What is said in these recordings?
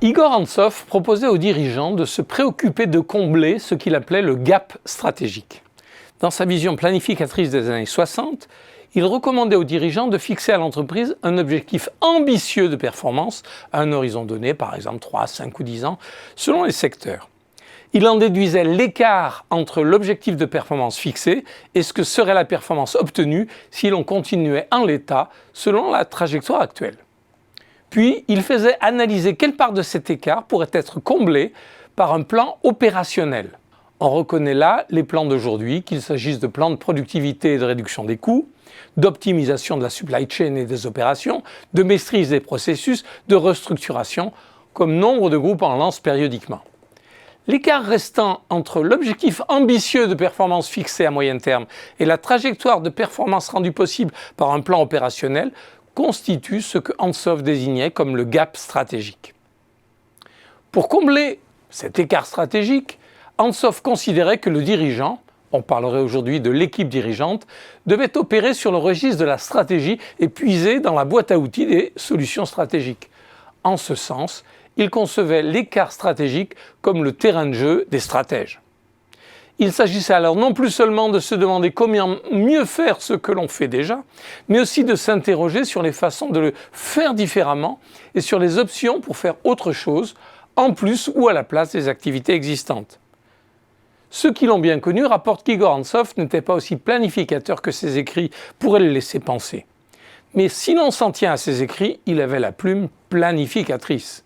Igor Antsov proposait aux dirigeants de se préoccuper de combler ce qu'il appelait le gap stratégique. Dans sa vision planificatrice des années 60, il recommandait aux dirigeants de fixer à l'entreprise un objectif ambitieux de performance à un horizon donné, par exemple 3, 5 ou 10 ans, selon les secteurs. Il en déduisait l'écart entre l'objectif de performance fixé et ce que serait la performance obtenue si l'on continuait en l'état selon la trajectoire actuelle. Puis, il faisait analyser quelle part de cet écart pourrait être comblée par un plan opérationnel. On reconnaît là les plans d'aujourd'hui, qu'il s'agisse de plans de productivité et de réduction des coûts, d'optimisation de la supply chain et des opérations, de maîtrise des processus, de restructuration, comme nombre de groupes en lancent périodiquement. L'écart restant entre l'objectif ambitieux de performance fixé à moyen terme et la trajectoire de performance rendue possible par un plan opérationnel constitue ce que Antsov désignait comme le gap stratégique. Pour combler cet écart stratégique, Antsov considérait que le dirigeant, on parlerait aujourd'hui de l'équipe dirigeante, devait opérer sur le registre de la stratégie et puiser dans la boîte à outils des solutions stratégiques. En ce sens, il concevait l'écart stratégique comme le terrain de jeu des stratèges. Il s'agissait alors non plus seulement de se demander comment mieux faire ce que l'on fait déjà, mais aussi de s'interroger sur les façons de le faire différemment et sur les options pour faire autre chose, en plus ou à la place des activités existantes. Ceux qui l'ont bien connu rapportent qu'Igor Antsov n'était pas aussi planificateur que ses écrits pourraient le laisser penser. Mais si l'on s'en tient à ses écrits, il avait la plume planificatrice.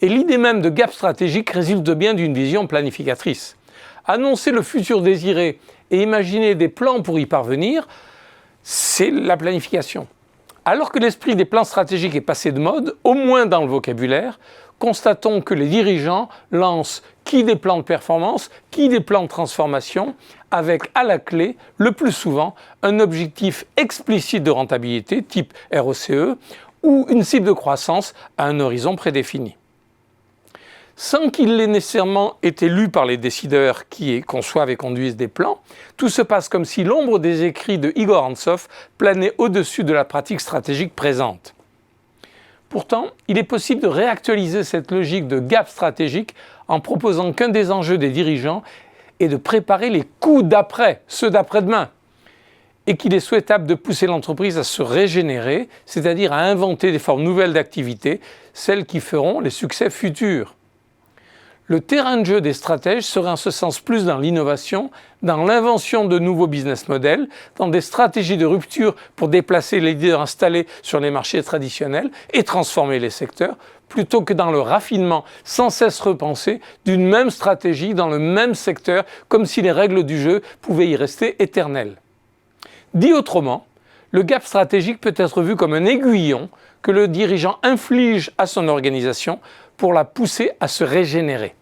Et l'idée même de gap stratégique résulte bien d'une vision planificatrice. Annoncer le futur désiré et imaginer des plans pour y parvenir, c'est la planification. Alors que l'esprit des plans stratégiques est passé de mode, au moins dans le vocabulaire, constatons que les dirigeants lancent qui des plans de performance, qui des plans de transformation, avec à la clé, le plus souvent, un objectif explicite de rentabilité, type ROCE, ou une cible de croissance à un horizon prédéfini. Sans qu'il ait nécessairement été lu par les décideurs qui conçoivent et conduisent des plans, tout se passe comme si l'ombre des écrits de Igor Antsov planait au-dessus de la pratique stratégique présente. Pourtant, il est possible de réactualiser cette logique de gap stratégique en proposant qu'un des enjeux des dirigeants est de préparer les coups d'après, ceux d'après-demain, et qu'il est souhaitable de pousser l'entreprise à se régénérer, c'est-à-dire à inventer des formes nouvelles d'activité, celles qui feront les succès futurs. Le terrain de jeu des stratèges serait en ce sens plus dans l'innovation, dans l'invention de nouveaux business models, dans des stratégies de rupture pour déplacer les leaders installés sur les marchés traditionnels et transformer les secteurs, plutôt que dans le raffinement sans cesse repensé d'une même stratégie dans le même secteur, comme si les règles du jeu pouvaient y rester éternelles. Dit autrement, le gap stratégique peut être vu comme un aiguillon que le dirigeant inflige à son organisation pour la pousser à se régénérer.